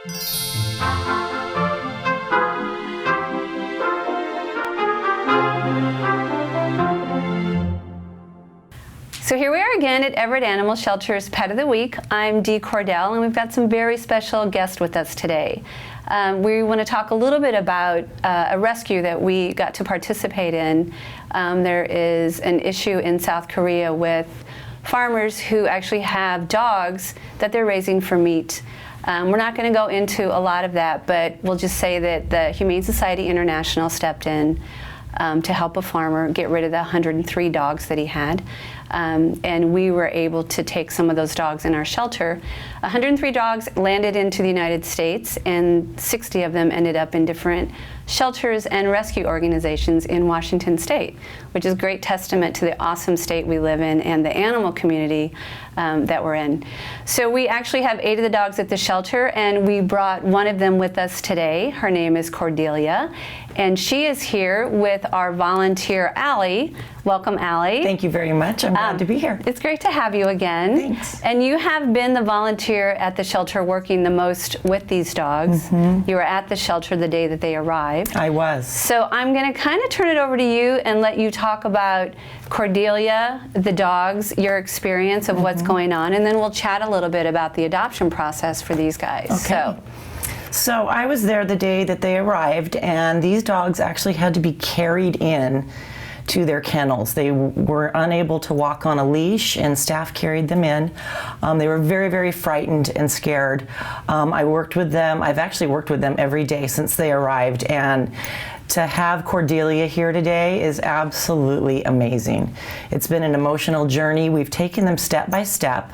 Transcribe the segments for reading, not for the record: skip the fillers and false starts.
So here we are again at Everett Animal Shelter's Pet of the Week. I'm Dee Cordell, and we've got some very special guests with us today. We want to talk a little bit about a rescue that we got to participate in. There is an issue in South Korea with farmers who actually have dogs that they're raising for meat. We're not going to go into a lot of that, but we'll just say that the Humane Society International stepped in to help a farmer get rid of the 103 dogs that he had. And we were able to take some of those dogs in our shelter. 103 dogs landed into the United States, and 60 of them ended up in different shelters and rescue organizations in Washington State, which is a great testament to the awesome state we live in and the animal community that we're in. So we actually have 8 of the dogs at the shelter, and we brought one of them with us today. Her name is Cordelia, and she is here with our volunteer, Allie. Welcome, Allie. Thank you very much. I'm glad to be here. It's great to have you again. Thanks. And you have been the volunteer at the shelter working the most with these dogs. You were at the shelter the day that they arrived. I was. So I'm going to kind of turn it over to you and let you talk about Cordelia, the dogs, your experience of what's going on, and then we'll chat a little bit about the adoption process for these guys. Okay. So I was there the day that they arrived, and these dogs actually had to be carried in to their kennels. They were unable to walk on a leash, and staff carried them in. They were very, very frightened and scared. I worked with them. I've actually worked with them every day since they arrived, and to have Cordelia here today is absolutely amazing. It's been an emotional journey. We've taken them step by step.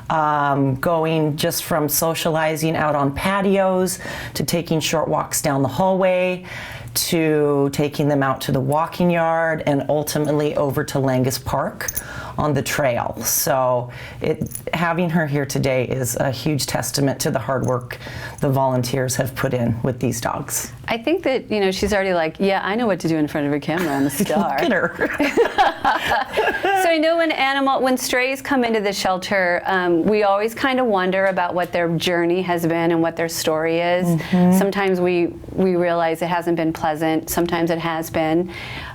Going just from socializing out on patios to taking short walks down the hallway to taking them out to the walking yard and ultimately over to Langus Park on the trail. So having her here today is a huge testament to the hard work the volunteers have put in with these dogs. I think that, you know, she's already like, yeah, I know what to do in front of a camera. I'm a star. Look at her. So I know when strays come into the shelter, we always kind of wonder about what their journey has been and what their story is. Sometimes we realize it hasn't been pleasant. Sometimes it has been.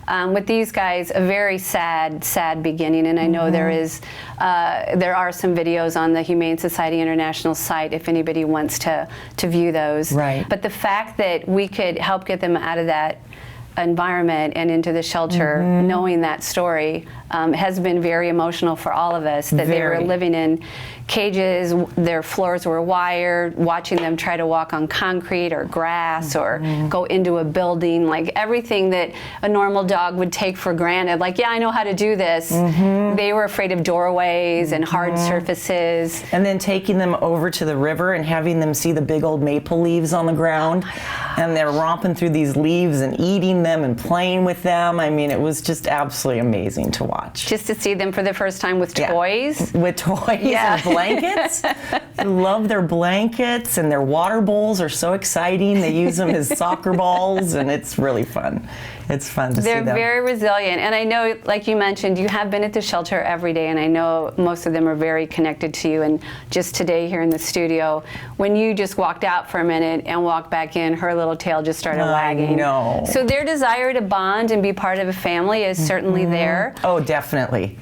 With these guys, a very sad beginning, and I know there are some videos on the Humane Society International site if anybody wants to view those. Right. But the fact that we could help get them out of that environment and into the shelter, knowing that story, has been very emotional for all of us, that they were living in cages, their floors were wired, watching them try to walk on concrete or grass or go into a building, like everything that a normal dog would take for granted, like, yeah, I know how to do this. They were afraid of doorways and hard surfaces. And then taking them over to the river and having them see the big old maple leaves on the ground, and they're romping through these leaves and eating them and playing with them. I mean, it was just absolutely amazing to watch. Just to see them for the first time with toys. With toys and blankets. I love their blankets, and their water bowls are so exciting. They use them as soccer balls, and it's really fun. It's fun to see them. They're very resilient, and I know, like you mentioned, you have been at the shelter every day, and I know most of them are very connected to you. And just today here in the studio, when you just walked out for a minute and walked back in, her little tail just started wagging. I know. So their desire to bond and be part of a family is certainly there. Oh, definitely.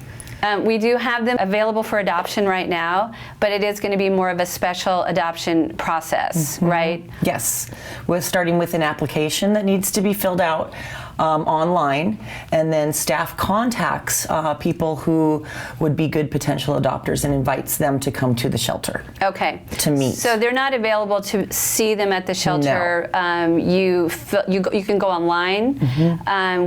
We do have them available for adoption right now, but it is going to be more of a special adoption process, right? Yes. We're starting with an application that needs to be filled out online, and then staff contacts people who would be good potential adopters and invites them to come to the shelter. Okay. To meet. So they're not available to see them at the shelter. No. You can go online.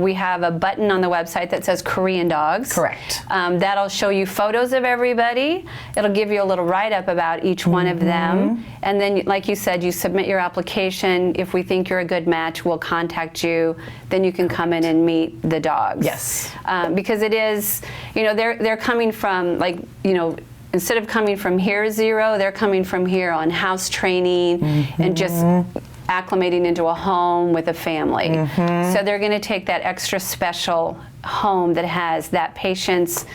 We have a button on the website that says Korean dogs. Correct. That'll show you photos of everybody. It'll give you a little write-up about each one of them. And then, like you said, you submit your application. If we think you're a good match, we'll contact you. Then you can come in and meet the dogs. Yes. Because it is, you know, they're coming from, like, you know, instead of coming from here zero, they're coming from here on house training and just acclimating into a home with a family. So they're going to take that extra special home that has that patience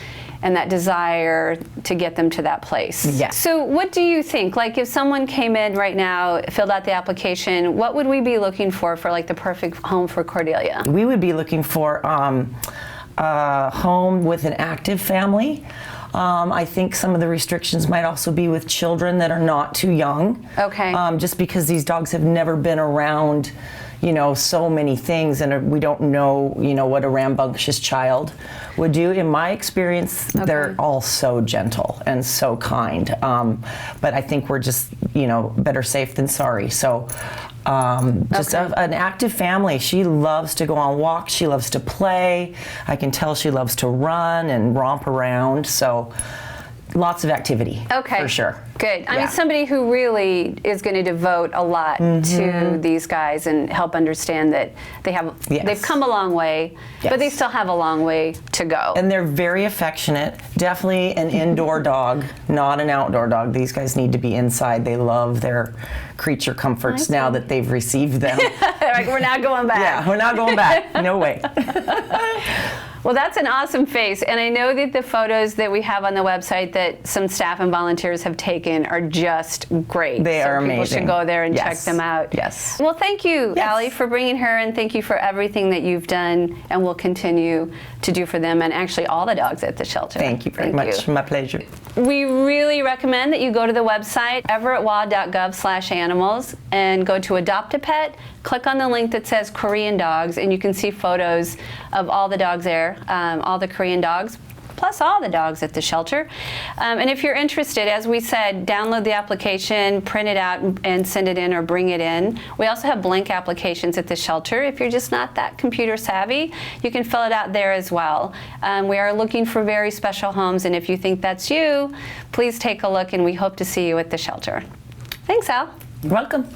and that desire to get them to that place. Yes. So what do you think? Like if someone came in right now, filled out the application, what would we be looking for like the perfect home for Cordelia? We would be looking for a home with an active family. I think some of the restrictions might also be with children that are not too young. Okay. Just because these dogs have never been around, so many things, and we don't know, what a rambunctious child would do. In my experience, they're all so gentle and so kind. But I think we're just, better safe than sorry. So just an active family. She loves to go on walks. She loves to play. I can tell she loves to run and romp around. So lots of activity. Okay. For sure. Good. I mean, somebody who really is going to devote a lot to these guys and help understand that they've come a long way, but they still have a long way to go. And they're very affectionate. Definitely an indoor dog, not an outdoor dog. These guys need to be inside. They love their creature comforts now that they've received them. Like, we're not going back. Yeah, we're not going back. No way. Well, that's an awesome face, and I know that the photos that we have on the website that some staff and volunteers have taken are just great. They are amazing. People should go there and check them out. Yes. Well, thank you, Allie, for bringing her, and thank you for everything that you've done and will continue to do for them, and actually all the dogs at the shelter. Thank you very much. My pleasure. We really recommend that you go to the website, everettwa.gov/animals, and go to Adopt a Pet. Click on the link that says Korean dogs, and you can see photos of all the dogs there, all the Korean dogs, plus all the dogs at the shelter. And if you're interested, as we said, download the application, print it out, and send it in or bring it in. We also have blank applications at the shelter. If you're just not that computer savvy, you can fill it out there as well. We are looking for very special homes, and if you think that's you, please take a look, and we hope to see you at the shelter. Thanks, Al. You're welcome.